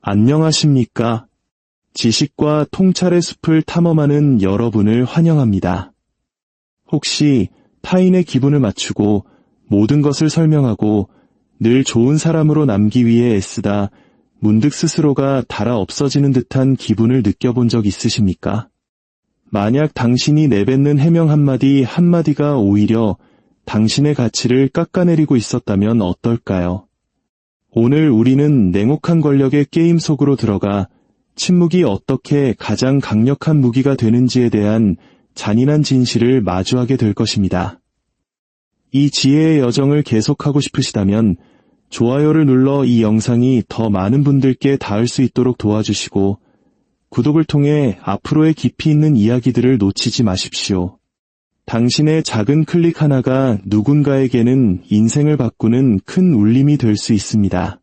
안녕하십니까? 지식과 통찰의 숲을 탐험하는 여러분을 환영합니다. 혹시 타인의 기분을 맞추고 모든 것을 설명하고 늘 좋은 사람으로 남기 위해 애쓰다 문득 스스로가 달아 없어지는 듯한 기분을 느껴본 적 있으십니까? 만약 당신이 내뱉는 해명 한마디가 오히려 당신의 가치를 깎아내리고 있었다면 어떨까요? 오늘 우리는 냉혹한 권력의 게임 속으로 들어가 침묵이 어떻게 가장 강력한 무기가 되는지에 대한 잔인한 진실을 마주하게 될 것입니다. 이 지혜의 여정을 계속하고 싶으시다면 좋아요를 눌러 이 영상이 더 많은 분들께 닿을 수 있도록 도와주시고 구독을 통해 앞으로의 깊이 있는 이야기들을 놓치지 마십시오. 당신의 작은 클릭 하나가 누군가에게는 인생을 바꾸는 큰 울림이 될 수 있습니다.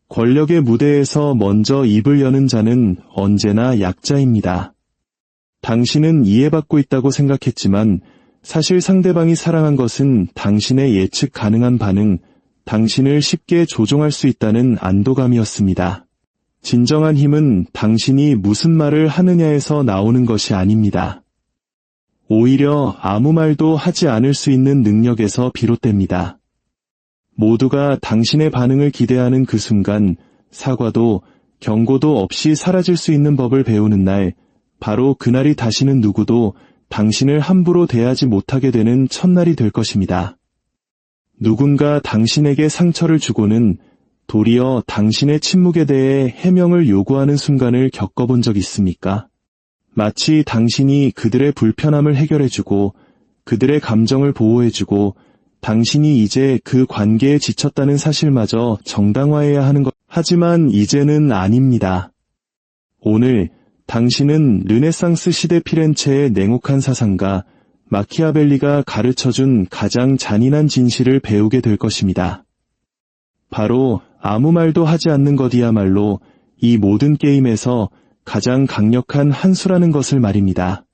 권력의 무대에서 먼저 입을 여는 자는 언제나 약자입니다. 당신은 이해받고 있다고 생각했지만 사실 상대방이 사랑한 것은 당신의 예측 가능한 반응, 당신을 쉽게 조종할 수 있다는 안도감이었습니다. 진정한 힘은 당신이 무슨 말을 하느냐에서 나오는 것이 아닙니다. 오히려 아무 말도 하지 않을 수 있는 능력에서 비롯됩니다. 모두가 당신의 반응을 기대하는 그 순간 사과도 경고도 없이 사라질 수 있는 법을 배우는 날, 바로 그날이 다시는 누구도 당신을 함부로 대하지 못하게 되는 첫날이 될 것입니다. 누군가 당신에게 상처를 주고는 도리어 당신의 침묵에 대해 해명을 요구하는 순간을 겪어본 적 있습니까? 마치 당신이 그들의 불편함을 해결해주고 그들의 감정을 보호해주고 당신이 이제 그 관계에 지쳤다는 사실마저 정당화해야 하는 것. 하지만 이제는 아닙니다. 오늘 당신은 르네상스 시대 피렌체의 냉혹한 사상가 마키아벨리가 가르쳐준 가장 잔인한 진실을 배우게 될 것입니다. 바로 아무 말도 하지 않는 것이야말로 이 모든 게임에서 가장 강력한 한 수라는 것을 말입니다.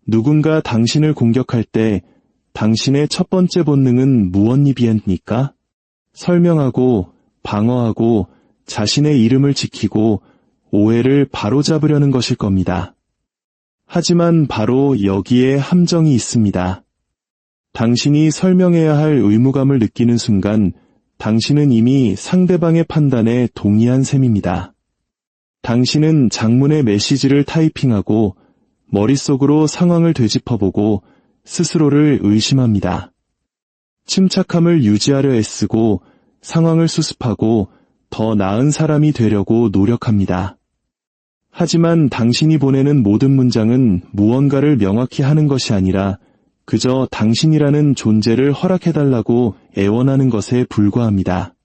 누군가 당신을 공격할 때 당신의 첫 번째 본능은 무엇입니까? 설명하고 방어하고 자신의 이름을 지키고 오해를 바로잡으려는 것일 겁니다. 하지만 바로 여기에 함정이 있습니다. 당신이 설명해야 할 의무감을 느끼는 순간 당신은 이미 상대방의 판단에 동의한 셈입니다. 당신은 장문의 메시지를 타이핑하고 머릿속으로 상황을 되짚어보고 스스로를 의심합니다. 침착함을 유지하려 애쓰고 상황을 수습하고 더 나은 사람이 되려고 노력합니다. 하지만 당신이 보내는 모든 문장은 무언가를 명확히 하는 것이 아니라 그저 당신이라는 존재를 허락해달라고 애원하는 것에 불과합니다.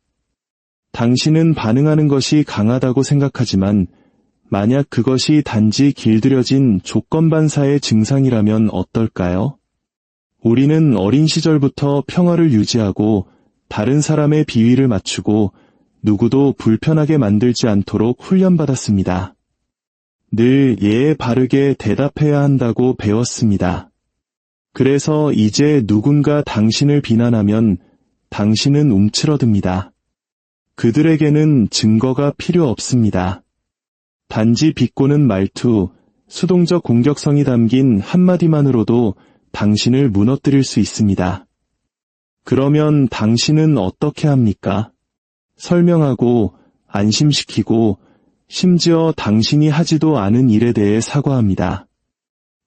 당신은 반응하는 것이 강하다고 생각하지만 만약 그것이 단지 길들여진 조건반사의 증상이라면 어떨까요? 우리는 어린 시절부터 평화를 유지하고 다른 사람의 비위를 맞추고 누구도 불편하게 만들지 않도록 훈련받았습니다. 늘 예에 바르게 대답해야 한다고 배웠습니다. 그래서 이제 누군가 당신을 비난하면 당신은 움츠러듭니다. 그들에게는 증거가 필요 없습니다. 단지 비꼬는 말투, 수동적 공격성이 담긴 한마디만으로도 당신을 무너뜨릴 수 있습니다. 그러면 당신은 어떻게 합니까? 설명하고 안심시키고 심지어 당신이 하지도 않은 일에 대해 사과합니다.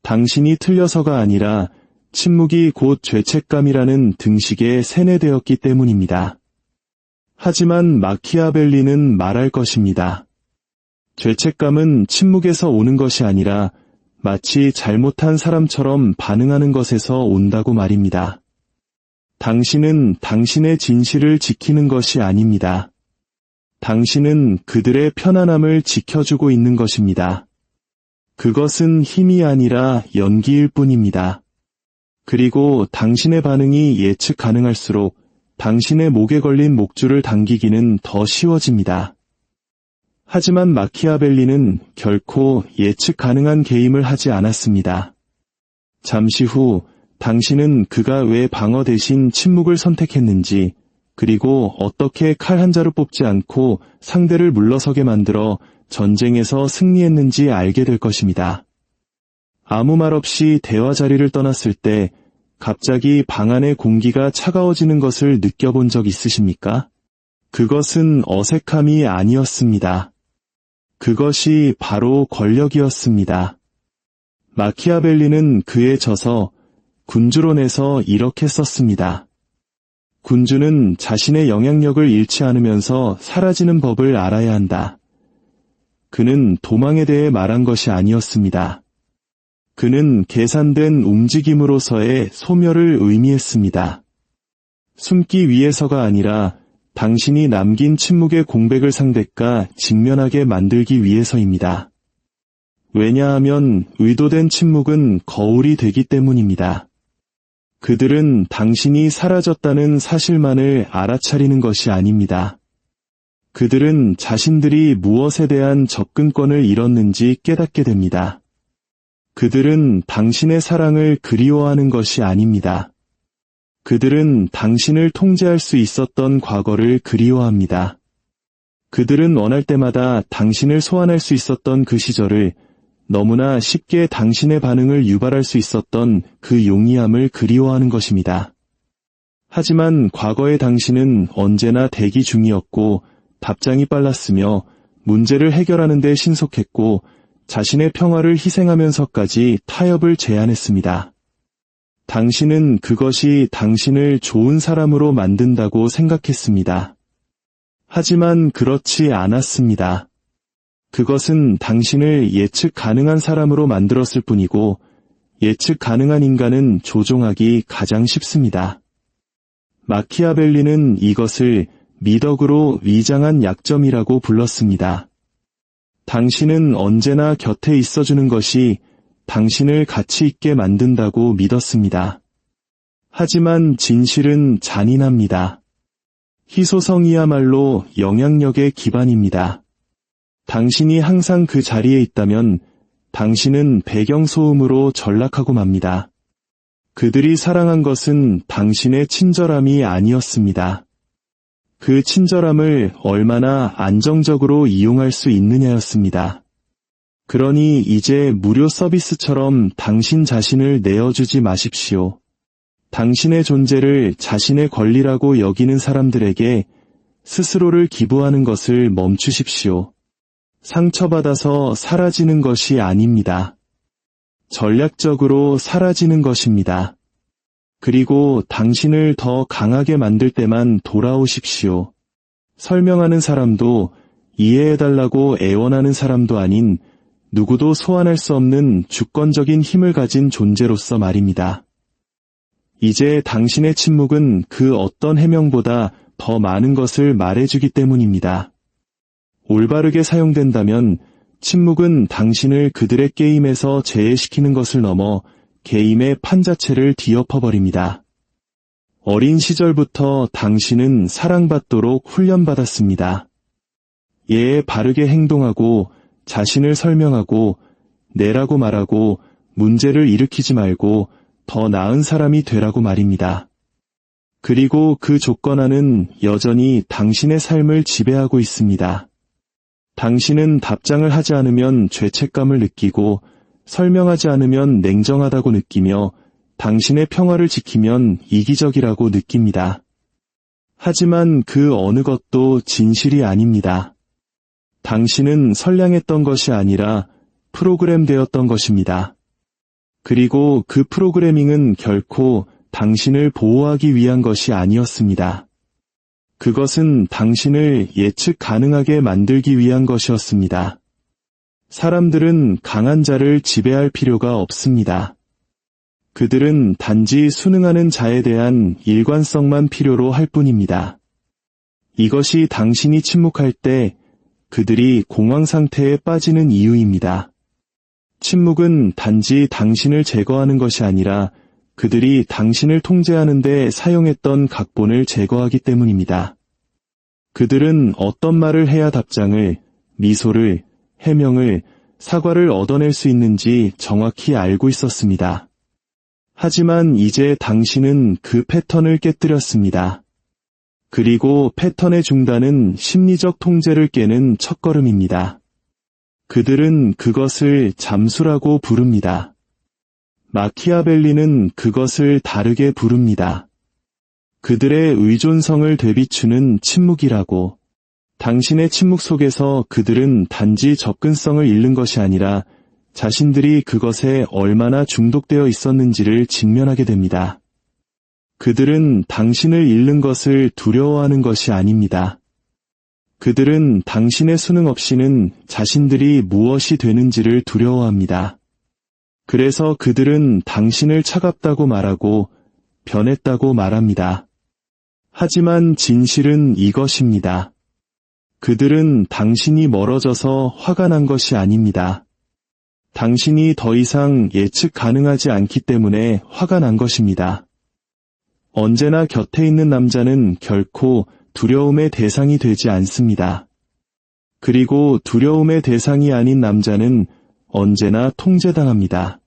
당신이 틀려서가 아니라 침묵이 곧 죄책감이라는 등식에 세뇌되었기 때문입니다. 하지만 마키아벨리는 말할 것입니다. 죄책감은 침묵에서 오는 것이 아니라 마치 잘못한 사람처럼 반응하는 것에서 온다고 말입니다. 당신은 당신의 진실을 지키는 것이 아닙니다. 당신은 그들의 편안함을 지켜주고 있는 것입니다. 그것은 힘이 아니라 연기일 뿐입니다. 그리고 당신의 반응이 예측 가능할수록 당신의 목에 걸린 목줄을 당기기는 더 쉬워집니다. 하지만 마키아벨리는 결코 예측 가능한 게임을 하지 않았습니다. 잠시 후 당신은 그가 왜 방어 대신 침묵을 선택했는지, 그리고 어떻게 칼 한 자루 뽑지 않고 상대를 물러서게 만들어 전쟁에서 승리했는지 알게 될 것입니다. 아무 말 없이 대화 자리를 떠났을 때 갑자기 방 안의 공기가 차가워지는 것을 느껴본 적 있으십니까? 그것은 어색함이 아니었습니다. 그것이 바로 권력이었습니다. 마키아벨리는 그에 져서 군주론에서 이렇게 썼습니다. 군주는 자신의 영향력을 잃지 않으면서 사라지는 법을 알아야 한다. 그는 도망에 대해 말한 것이 아니었습니다. 그는 계산된 움직임으로서의 소멸을 의미했습니다. 숨기 위해서가 아니라 당신이 남긴 침묵의 공백을 상대가 직면하게 만들기 위해서입니다. 왜냐하면 의도된 침묵은 거울이 되기 때문입니다. 그들은 당신이 사라졌다는 사실만을 알아차리는 것이 아닙니다. 그들은 자신들이 무엇에 대한 접근권을 잃었는지 깨닫게 됩니다. 그들은 당신의 사랑을 그리워하는 것이 아닙니다. 그들은 당신을 통제할 수 있었던 과거를 그리워합니다. 그들은 원할 때마다 당신을 소환할 수 있었던 그 시절을, 너무나 쉽게 당신의 반응을 유발할 수 있었던 그 용이함을 그리워하는 것입니다. 하지만 과거의 당신은 언제나 대기 중이었고 답장이 빨랐으며 문제를 해결하는 데 신속했고 자신의 평화를 희생하면서까지 타협을 제안했습니다. 당신은 그것이 당신을 좋은 사람으로 만든다고 생각했습니다. 하지만 그렇지 않았습니다. 그것은 당신을 예측 가능한 사람으로 만들었을 뿐이고 예측 가능한 인간은 조종하기 가장 쉽습니다. 마키아벨리는 이것을 미덕으로 위장한 약점이라고 불렀습니다. 당신은 언제나 곁에 있어주는 것이 당신을 가치 있게 만든다고 믿었습니다. 하지만 진실은 잔인합니다. 희소성이야말로 영향력의 기반입니다. 당신이 항상 그 자리에 있다면 당신은 배경소음으로 전락하고 맙니다. 그들이 사랑한 것은 당신의 친절함이 아니었습니다. 그 친절함을 얼마나 안정적으로 이용할 수 있느냐였습니다. 그러니 이제 무료 서비스처럼 당신 자신을 내어주지 마십시오. 당신의 존재를 자신의 권리라고 여기는 사람들에게 스스로를 기부하는 것을 멈추십시오. 상처받아서 사라지는 것이 아닙니다. 전략적으로 사라지는 것입니다. 그리고 당신을 더 강하게 만들 때만 돌아오십시오. 설명하는 사람도 이해해달라고 애원하는 사람도 아닌 누구도 소환할 수 없는 주권적인 힘을 가진 존재로서 말입니다. 이제 당신의 침묵은 그 어떤 해명보다 더 많은 것을 말해주기 때문입니다. 올바르게 사용된다면 침묵은 당신을 그들의 게임에서 제외시키는 것을 넘어 게임의 판 자체를 뒤엎어버립니다. 어린 시절부터 당신은 사랑받도록 훈련받았습니다. 예에 바르게 행동하고 자신을 설명하고 내라고 말하고 문제를 일으키지 말고 더 나은 사람이 되라고 말입니다. 그리고 그 조건 하는 여전히 당신의 삶을 지배하고 있습니다. 당신은 답장을 하지 않으면 죄책감을 느끼고 설명하지 않으면 냉정하다고 느끼며 당신의 평화를 지키면 이기적이라고 느낍니다. 하지만 그 어느 것도 진실이 아닙니다. 당신은 선량했던 것이 아니라 프로그램되었던 것입니다. 그리고 그 프로그래밍은 결코 당신을 보호하기 위한 것이 아니었습니다. 그것은 당신을 예측 가능하게 만들기 위한 것이었습니다. 사람들은 강한 자를 지배할 필요가 없습니다. 그들은 단지 순응하는 자에 대한 일관성만 필요로 할 뿐입니다. 이것이 당신이 침묵할 때 그들이 공황 상태에 빠지는 이유입니다. 침묵은 단지 당신을 제거하는 것이 아니라 그들이 당신을 통제하는 데 사용했던 각본을 제거하기 때문입니다. 그들은 어떤 말을 해야 답장을, 미소를, 해명을, 사과를 얻어낼 수 있는지 정확히 알고 있었습니다. 하지만 이제 당신은 그 패턴을 깨뜨렸습니다. 그리고 패턴의 중단은 심리적 통제를 깨는 첫걸음입니다. 그들은 그것을 잠수라고 부릅니다. 마키아벨리는 그것을 다르게 부릅니다. 그들의 의존성을 되비추는 침묵이라고. 당신의 침묵 속에서 그들은 단지 접근성을 잃는 것이 아니라 자신들이 그것에 얼마나 중독되어 있었는지를 직면하게 됩니다. 그들은 당신을 잃는 것을 두려워하는 것이 아닙니다. 그들은 당신의 수능 없이는 자신들이 무엇이 되는지를 두려워합니다. 그래서 그들은 당신을 차갑다고 말하고 변했다고 말합니다. 하지만 진실은 이것입니다. 그들은 당신이 멀어져서 화가 난 것이 아닙니다. 당신이 더 이상 예측 가능하지 않기 때문에 화가 난 것입니다. 언제나 곁에 있는 남자는 결코 두려움의 대상이 되지 않습니다. 그리고 두려움의 대상이 아닌 남자는 언제나 통제당합니다.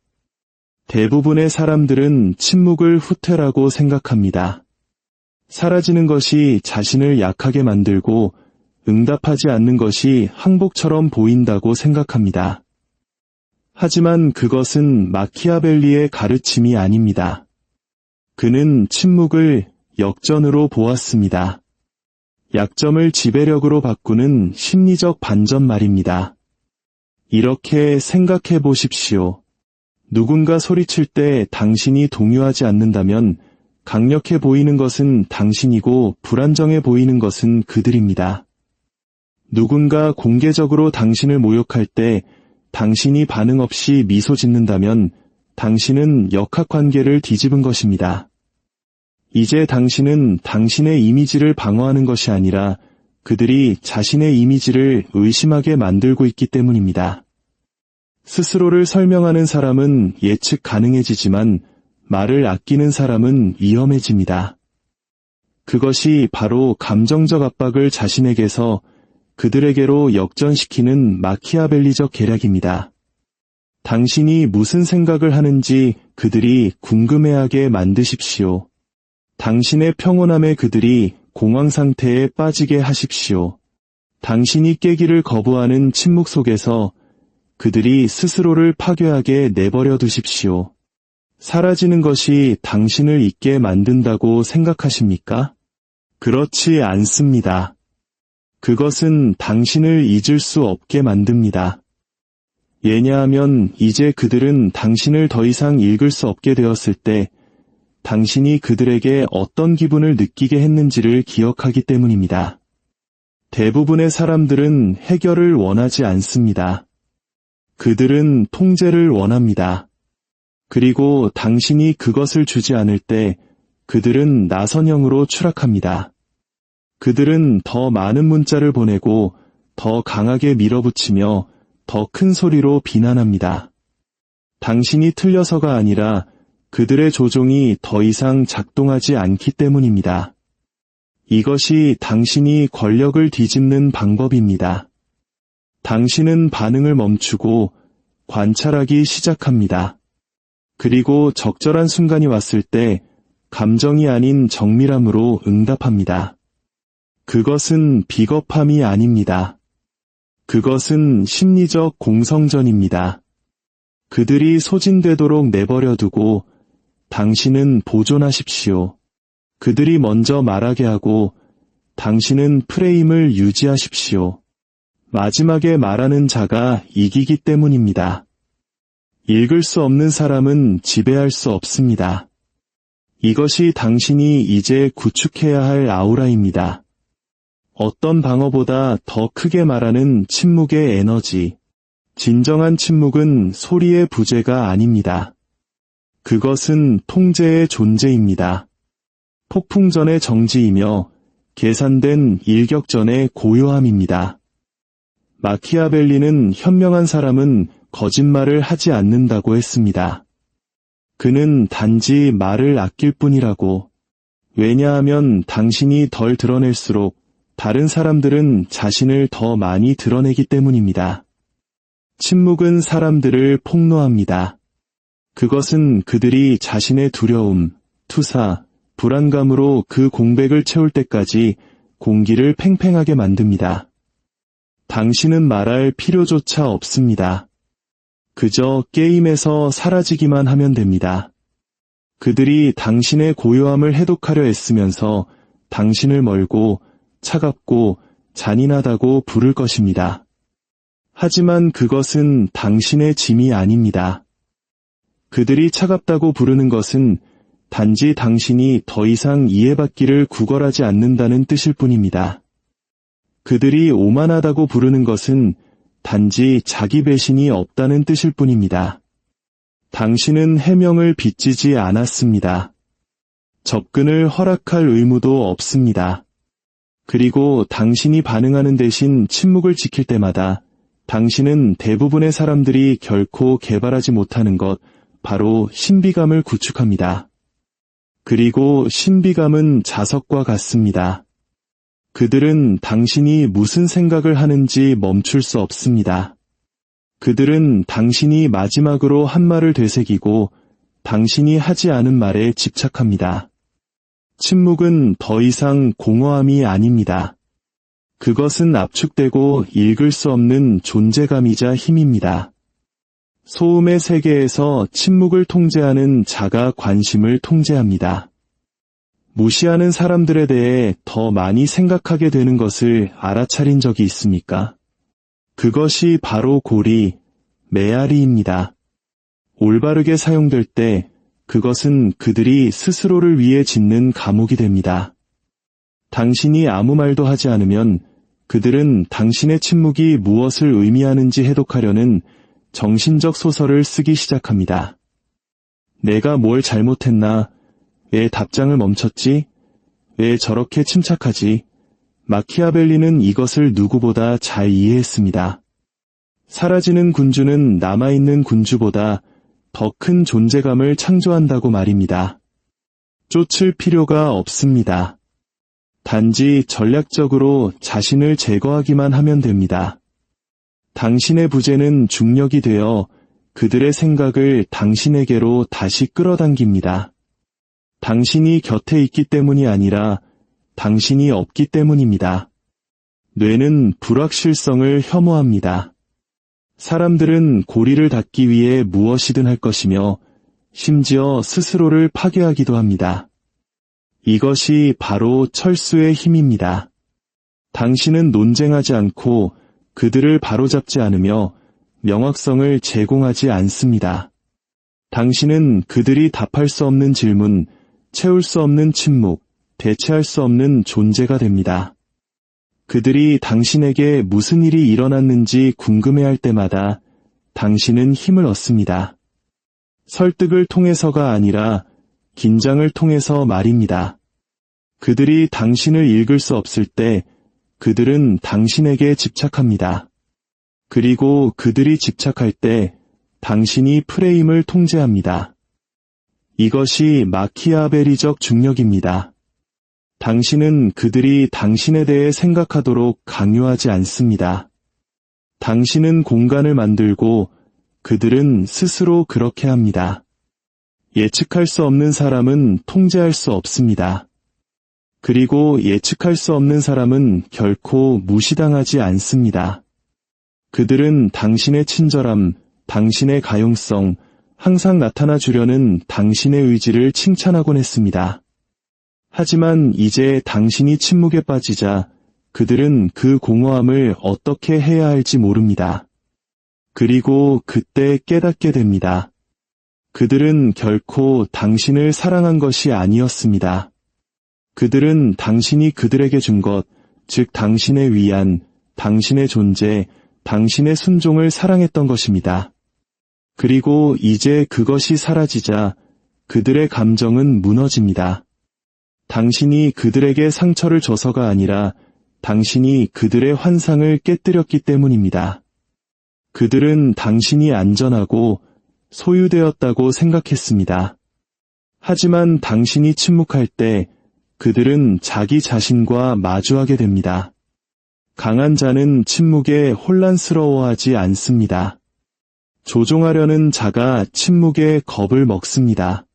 대부분의 사람들은 침묵을 후퇴라고 생각합니다. 사라지는 것이 자신을 약하게 만들고 응답하지 않는 것이 항복처럼 보인다고 생각합니다. 하지만 그것은 마키아벨리의 가르침이 아닙니다. 그는 침묵을 역전으로 보았습니다. 약점을 지배력으로 바꾸는 심리적 반전 말입니다. 이렇게 생각해 보십시오. 누군가 소리칠 때 당신이 동요하지 않는다면 강력해 보이는 것은 당신이고 불안정해 보이는 것은 그들입니다. 누군가 공개적으로 당신을 모욕할 때 당신이 반응 없이 미소 짓는다면 당신은 역학관계를 뒤집은 것입니다. 이제 당신은 당신의 이미지를 방어하는 것이 아니라 그들이 자신의 이미지를 의심하게 만들고 있기 때문입니다. 스스로를 설명하는 사람은 예측 가능해지지만 말을 아끼는 사람은 위험해집니다. 그것이 바로 감정적 압박을 자신에게서 그들에게로 역전시키는 마키아벨리적 계략입니다. 당신이 무슨 생각을 하는지 그들이 궁금해하게 만드십시오. 당신의 평온함에 그들이 공황 상태에 빠지게 하십시오. 당신이 깨기를 거부하는 침묵 속에서 그들이 스스로를 파괴하게 내버려 두십시오. 사라지는 것이 당신을 잊게 만든다고 생각하십니까? 그렇지 않습니다. 그것은 당신을 잊을 수 없게 만듭니다. 왜냐하면 이제 그들은 당신을 더 이상 읽을 수 없게 되었을 때 당신이 그들에게 어떤 기분을 느끼게 했는지를 기억하기 때문입니다. 대부분의 사람들은 해결을 원하지 않습니다. 그들은 통제를 원합니다. 그리고 당신이 그것을 주지 않을 때 그들은 나선형으로 추락합니다. 그들은 더 많은 문자를 보내고 더 강하게 밀어붙이며 더 큰 소리로 비난합니다. 당신이 틀려서가 아니라 그들의 조종이 더 이상 작동하지 않기 때문입니다. 이것이 당신이 권력을 뒤집는 방법입니다. 당신은 반응을 멈추고 관찰하기 시작합니다. 그리고 적절한 순간이 왔을 때 감정이 아닌 정밀함으로 응답합니다. 그것은 비겁함이 아닙니다. 그것은 심리적 공성전입니다. 그들이 소진되도록 내버려두고 당신은 보존하십시오. 그들이 먼저 말하게 하고 당신은 프레임을 유지하십시오. 마지막에 말하는 자가 이기기 때문입니다. 읽을 수 없는 사람은 지배할 수 없습니다. 이것이 당신이 이제 구축해야 할 아우라입니다. 어떤 방어보다 더 크게 말하는 침묵의 에너지. 진정한 침묵은 소리의 부재가 아닙니다. 그것은 통제의 존재입니다. 폭풍 전의 정지이며 계산된 일격 전의 고요함입니다. 마키아벨리는 현명한 사람은 거짓말을 하지 않는다고 했습니다. 그는 단지 말을 아낄 뿐이라고. 왜냐하면 당신이 덜 드러낼수록 다른 사람들은 자신을 더 많이 드러내기 때문입니다. 침묵은 사람들을 폭로합니다. 그것은 그들이 자신의 두려움, 투사, 불안감으로 그 공백을 채울 때까지 공기를 팽팽하게 만듭니다. 당신은 말할 필요조차 없습니다. 그저 게임에서 사라지기만 하면 됩니다. 그들이 당신의 고요함을 해독하려 애쓰면서 당신을 멀고 차갑고 잔인하다고 부를 것입니다. 하지만 그것은 당신의 짐이 아닙니다. 그들이 차갑다고 부르는 것은 단지 당신이 더 이상 이해받기를 구걸하지 않는다는 뜻일 뿐입니다. 그들이 오만하다고 부르는 것은 단지 자기 배신이 없다는 뜻일 뿐입니다. 당신은 해명을 빚지지 않았습니다. 접근을 허락할 의무도 없습니다. 그리고 당신이 반응하는 대신 침묵을 지킬 때마다 당신은 대부분의 사람들이 결코 개발하지 못하는 것, 바로 신비감을 구축합니다. 그리고 신비감은 자석과 같습니다. 그들은 당신이 무슨 생각을 하는지 멈출 수 없습니다. 그들은 당신이 마지막으로 한 말을 되새기고 당신이 하지 않은 말에 집착합니다. 침묵은 더 이상 공허함이 아닙니다. 그것은 압축되고 읽을 수 없는 존재감이자 힘입니다. 소음의 세계에서 침묵을 통제하는 자가 관심을 통제합니다. 무시하는 사람들에 대해 더 많이 생각하게 되는 것을 알아차린 적이 있습니까? 그것이 바로 고리, 메아리입니다. 올바르게 사용될 때 그것은 그들이 스스로를 위해 짓는 감옥이 됩니다. 당신이 아무 말도 하지 않으면 그들은 당신의 침묵이 무엇을 의미하는지 해독하려는 정신적 소설을 쓰기 시작합니다. 내가 뭘 잘못했나? 왜 답장을 멈췄지? 왜 저렇게 침착하지? 마키아벨리는 이것을 누구보다 잘 이해했습니다. 사라지는 군주는 남아있는 군주보다 더 큰 존재감을 창조한다고 말입니다. 쫓을 필요가 없습니다. 단지 전략적으로 자신을 제거하기만 하면 됩니다. 당신의 부재는 중력이 되어 그들의 생각을 당신에게로 다시 끌어당깁니다. 당신이 곁에 있기 때문이 아니라 당신이 없기 때문입니다. 뇌는 불확실성을 혐오합니다. 사람들은 고리를 닫기 위해 무엇이든 할 것이며 심지어 스스로를 파괴하기도 합니다. 이것이 바로 철수의 힘입니다. 당신은 논쟁하지 않고 그들을 바로잡지 않으며 명확성을 제공하지 않습니다. 당신은 그들이 답할 수 없는 질문, 채울 수 없는 침묵, 대체할 수 없는 존재가 됩니다. 그들이 당신에게 무슨 일이 일어났는지 궁금해할 때마다 당신은 힘을 얻습니다. 설득을 통해서가 아니라 긴장을 통해서 말입니다. 그들이 당신을 읽을 수 없을 때 그들은 당신에게 집착합니다. 그리고 그들이 집착할 때 당신이 프레임을 통제합니다. 이것이 마키아벨리적 중력입니다. 당신은 그들이 당신에 대해 생각하도록 강요하지 않습니다. 당신은 공간을 만들고 그들은 스스로 그렇게 합니다. 예측할 수 없는 사람은 통제할 수 없습니다. 그리고 예측할 수 없는 사람은 결코 무시당하지 않습니다. 그들은 당신의 친절함, 당신의 가용성, 항상 나타나 주려는 당신의 의지를 칭찬하곤 했습니다. 하지만 이제 당신이 침묵에 빠지자 그들은 그 공허함을 어떻게 해야 할지 모릅니다. 그리고 그때 깨닫게 됩니다. 그들은 결코 당신을 사랑한 것이 아니었습니다. 그들은 당신이 그들에게 준 것, 즉 당신의 위안, 당신의 존재, 당신의 순종을 사랑했던 것입니다. 그리고 이제 그것이 사라지자 그들의 감정은 무너집니다. 당신이 그들에게 상처를 줘서가 아니라 당신이 그들의 환상을 깨뜨렸기 때문입니다. 그들은 당신이 안전하고 소유되었다고 생각했습니다. 하지만 당신이 침묵할 때 그들은 자기 자신과 마주하게 됩니다. 강한 자는 침묵에 혼란스러워하지 않습니다. 조종하려는 자가 침묵에 겁을 먹습니다.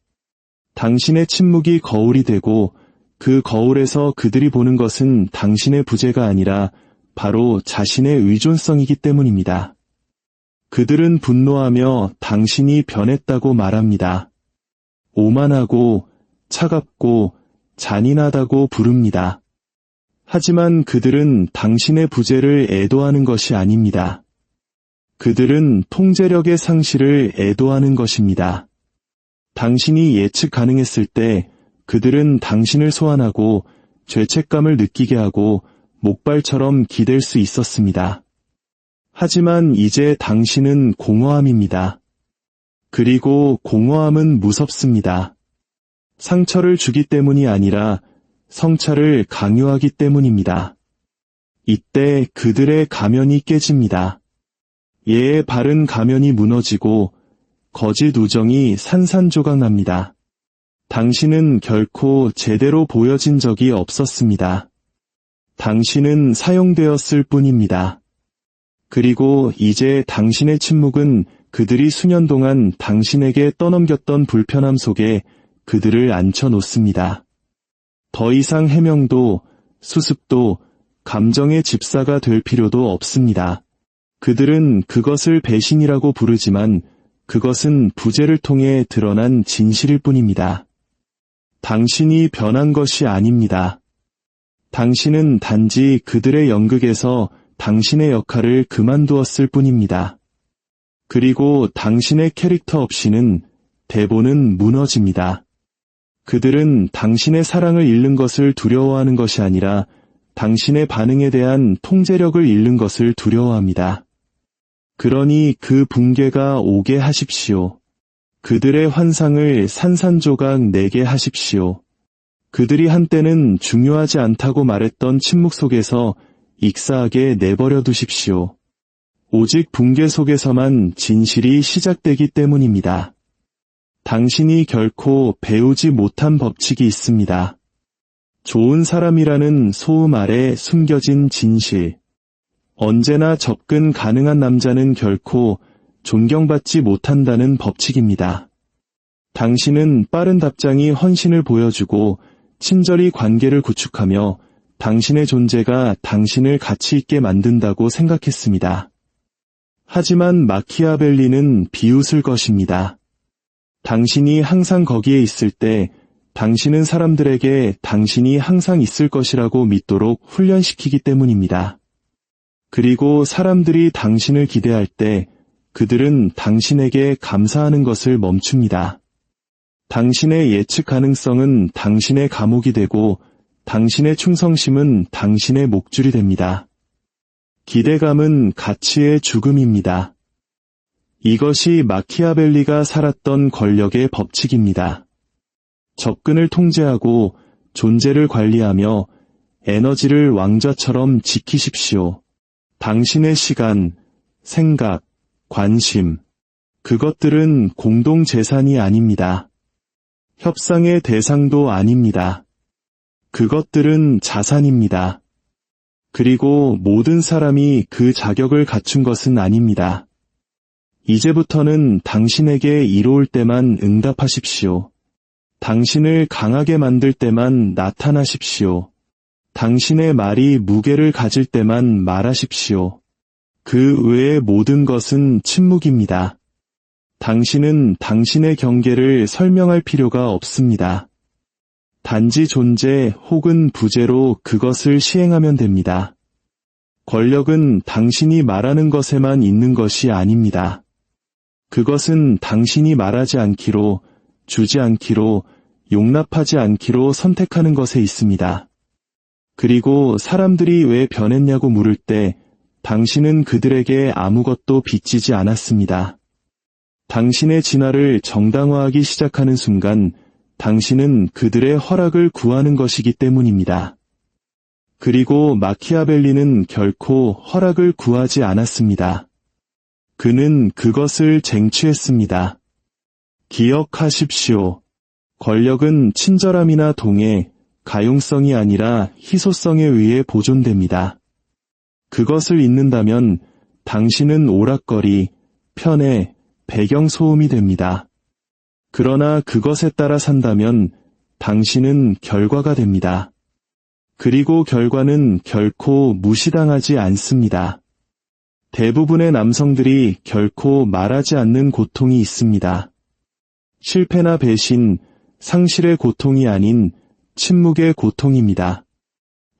당신의 침묵이 거울이 되고 그 거울에서 그들이 보는 것은 당신의 부재가 아니라 바로 자신의 의존성이기 때문입니다. 그들은 분노하며 당신이 변했다고 말합니다. 오만하고 차갑고 잔인하다고 부릅니다. 하지만 그들은 당신의 부재를 애도하는 것이 아닙니다. 그들은 통제력의 상실을 애도하는 것입니다. 당신이 예측 가능했을 때 그들은 당신을 소환하고 죄책감을 느끼게 하고 목발처럼 기댈 수 있었습니다. 하지만 이제 당신은 공허함입니다. 그리고 공허함은 무섭습니다. 상처를 주기 때문이 아니라 성찰을 강요하기 때문입니다. 이때 그들의 가면이 깨집니다. 예의 바른 가면이 무너지고 거짓 우정이 산산조각 납니다. 당신은 결코 제대로 보여진 적이 없었습니다. 당신은 사용되었을 뿐입니다. 그리고 이제 당신의 침묵은 그들이 수년 동안 당신에게 떠넘겼던 불편함 속에 그들을 앉혀놓습니다. 더 이상 해명도, 수습도, 감정의 집사가 될 필요도 없습니다. 그들은 그것을 배신이라고 부르지만 그것은 부재를 통해 드러난 진실일 뿐입니다. 당신이 변한 것이 아닙니다. 당신은 단지 그들의 연극에서 당신의 역할을 그만두었을 뿐입니다. 그리고 당신의 캐릭터 없이는 대본은 무너집니다. 그들은 당신의 사랑을 잃는 것을 두려워하는 것이 아니라 당신의 반응에 대한 통제력을 잃는 것을 두려워합니다. 그러니 그 붕괴가 오게 하십시오. 그들의 환상을 산산조각 내게 하십시오. 그들이 한때는 중요하지 않다고 말했던 침묵 속에서 익사하게 내버려 두십시오. 오직 붕괴 속에서만 진실이 시작되기 때문입니다. 당신이 결코 배우지 못한 법칙이 있습니다. 좋은 사람이라는 소음 아래 숨겨진 진실. 언제나 접근 가능한 남자는 결코 존경받지 못한다는 법칙입니다. 당신은 빠른 답장이 헌신을 보여주고 친절히 관계를 구축하며 당신의 존재가 당신을 가치 있게 만든다고 생각했습니다. 하지만 마키아벨리는 비웃을 것입니다. 당신이 항상 거기에 있을 때 당신은 사람들에게 당신이 항상 있을 것이라고 믿도록 훈련시키기 때문입니다. 그리고 사람들이 당신을 기대할 때 그들은 당신에게 감사하는 것을 멈춥니다. 당신의 예측 가능성은 당신의 감옥이 되고 당신의 충성심은 당신의 목줄이 됩니다. 기대감은 가치의 죽음입니다. 이것이 마키아벨리가 살았던 권력의 법칙입니다. 접근을 통제하고 존재를 관리하며 에너지를 왕좌처럼 지키십시오. 당신의 시간, 생각, 관심, 그것들은 공동재산이 아닙니다. 협상의 대상도 아닙니다. 그것들은 자산입니다. 그리고 모든 사람이 그 자격을 갖춘 것은 아닙니다. 이제부터는 당신에게 이로울 때만 응답하십시오. 당신을 강하게 만들 때만 나타나십시오. 당신의 말이 무게를 가질 때만 말하십시오. 그 외의 모든 것은 침묵입니다. 당신은 당신의 경계를 설명할 필요가 없습니다. 단지 존재 혹은 부재로 그것을 시행하면 됩니다. 권력은 당신이 말하는 것에만 있는 것이 아닙니다. 그것은 당신이 말하지 않기로, 주지 않기로, 용납하지 않기로 선택하는 것에 있습니다. 그리고 사람들이 왜 변했냐고 물을 때 당신은 그들에게 아무것도 빚지지 않았습니다. 당신의 진화를 정당화하기 시작하는 순간 당신은 그들의 허락을 구하는 것이기 때문입니다. 그리고 마키아벨리는 결코 허락을 구하지 않았습니다. 그는 그것을 쟁취했습니다. 기억하십시오. 권력은 친절함이나 동애, 가용성이 아니라 희소성에 의해 보존됩니다. 그것을 잊는다면 당신은 오락거리, 편애, 배경소음이 됩니다. 그러나 그것에 따라 산다면 당신은 결과가 됩니다. 그리고 결과는 결코 무시당하지 않습니다. 대부분의 남성들이 결코 말하지 않는 고통이 있습니다. 실패나 배신, 상실의 고통이 아닌 침묵의 고통입니다.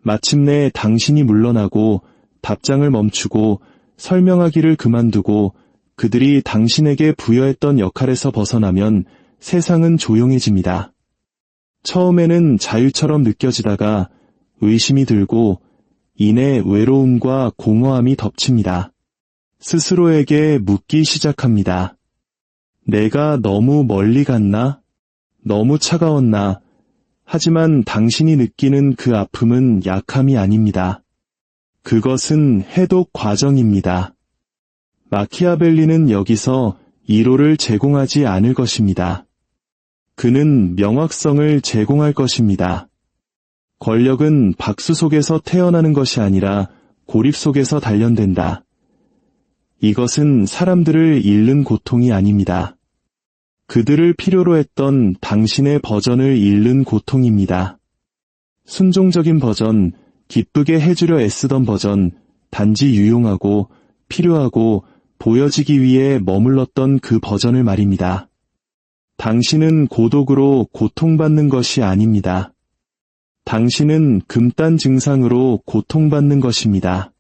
마침내 당신이 물러나고 답장을 멈추고 설명하기를 그만두고 그들이 당신에게 부여했던 역할에서 벗어나면 세상은 조용해집니다. 처음에는 자유처럼 느껴지다가 의심이 들고 이내 외로움과 공허함이 덮칩니다. 스스로에게 묻기 시작합니다. 내가 너무 멀리 갔나? 너무 차가웠나? 하지만 당신이 느끼는 그 아픔은 약함이 아닙니다. 그것은 해독 과정입니다. 마키아벨리는 여기서 이로를 제공하지 않을 것입니다. 그는 명확성을 제공할 것입니다. 권력은 박수 속에서 태어나는 것이 아니라 고립 속에서 단련된다. 이것은 사람들을 잃는 고통이 아닙니다. 그들을 필요로 했던 당신의 버전을 잃는 고통입니다. 순종적인 버전, 기쁘게 해주려 애쓰던 버전, 단지 유용하고 필요하고 보여지기 위해 머물렀던 그 버전을 말입니다. 당신은 고독으로 고통받는 것이 아닙니다. 당신은 금단 증상으로 고통받는 것입니다.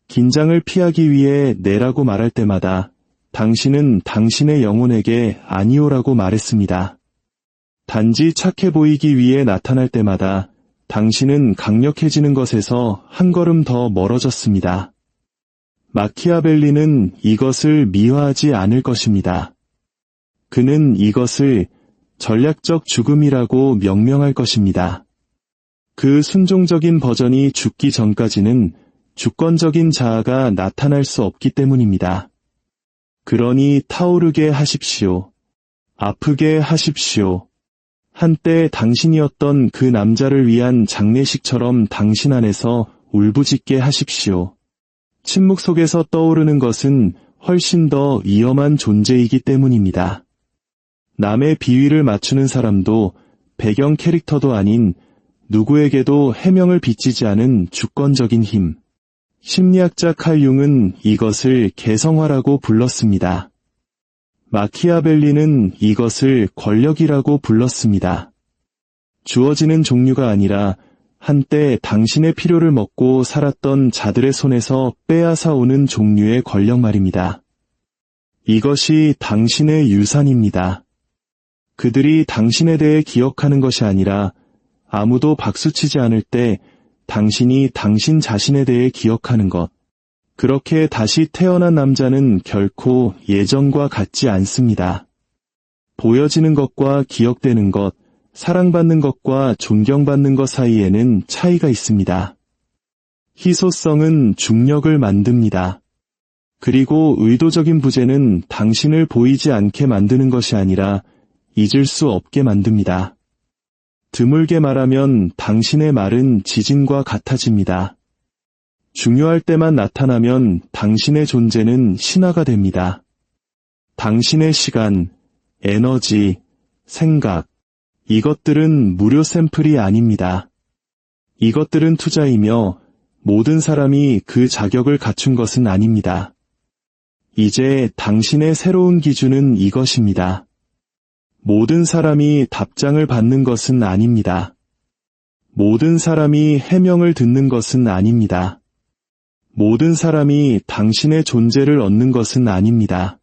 긴장을 피하기 위해 내라고 말할 때마다 당신은 당신의 영혼에게 아니오라고 말했습니다. 단지 착해 보이기 위해 나타날 때마다 당신은 강력해지는 것에서 한 걸음 더 멀어졌습니다. 마키아벨리는 이것을 미화하지 않을 것입니다. 그는 이것을 전략적 죽음이라고 명명할 것입니다. 그 순종적인 버전이 죽기 전까지는 주권적인 자아가 나타날 수 없기 때문입니다. 그러니 타오르게 하십시오. 아프게 하십시오. 한때 당신이었던 그 남자를 위한 장례식처럼 당신 안에서 울부짖게 하십시오. 침묵 속에서 떠오르는 것은 훨씬 더 위험한 존재이기 때문입니다. 남의 비위를 맞추는 사람도 배경 캐릭터도 아닌 누구에게도 해명을 빚지지 않은 주권적인 힘. 심리학자 칼 융은 이것을 개성화라고 불렀습니다. 마키아벨리는 이것을 권력이라고 불렀습니다. 주어지는 종류가 아니라 한때 당신의 필요를 먹고 살았던 자들의 손에서 빼앗아 오는 종류의 권력 말입니다. 이것이 당신의 유산입니다. 그들이 당신에 대해 기억하는 것이 아니라 아무도 박수치지 않을 때 당신이 당신 자신에 대해 기억하는 것. 그렇게 다시 태어난 남자는 결코 예전과 같지 않습니다. 보여지는 것과 기억되는 것, 사랑받는 것과 존경받는 것 사이에는 차이가 있습니다. 희소성은 중력을 만듭니다. 그리고 의도적인 부재는 당신을 보이지 않게 만드는 것이 아니라 잊을 수 없게 만듭니다. 드물게 말하면 당신의 말은 지진과 같아집니다. 중요할 때만 나타나면 당신의 존재는 신화가 됩니다. 당신의 시간, 에너지, 생각, 이것들은 무료 샘플이 아닙니다. 이것들은 투자이며 모든 사람이 그 자격을 갖춘 것은 아닙니다. 이제 당신의 새로운 기준은 이것입니다. 모든 사람이 답장을 받는 것은 아닙니다. 모든 사람이 해명을 듣는 것은 아닙니다. 모든 사람이 당신의 존재를 얻는 것은 아닙니다.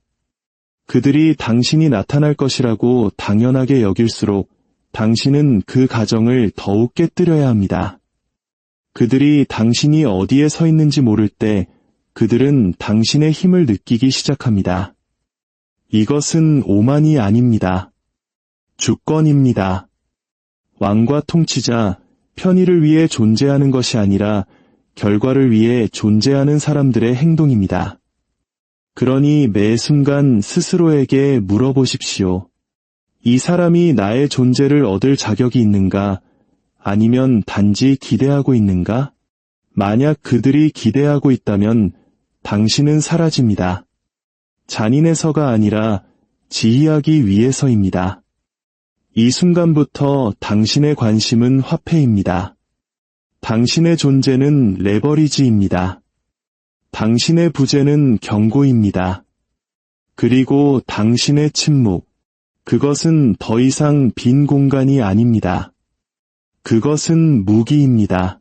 그들이 당신이 나타날 것이라고 당연하게 여길수록 당신은 그 가정을 더욱 깨뜨려야 합니다. 그들이 당신이 어디에 서 있는지 모를 때 그들은 당신의 힘을 느끼기 시작합니다. 이것은 오만이 아닙니다. 주권입니다. 왕과 통치자, 편의를 위해 존재하는 것이 아니라 결과를 위해 존재하는 사람들의 행동입니다. 그러니 매 순간 스스로에게 물어보십시오. 이 사람이 나의 존재를 얻을 자격이 있는가? 아니면 단지 기대하고 있는가? 만약 그들이 기대하고 있다면 당신은 사라집니다. 잔인해서가 아니라 지휘하기 위해서입니다. 이 순간부터 당신의 관심은 화폐입니다. 당신의 존재는 레버리지입니다. 당신의 부재는 경고입니다. 그리고 당신의 침묵, 그것은 더 이상 빈 공간이 아닙니다. 그것은 무기입니다.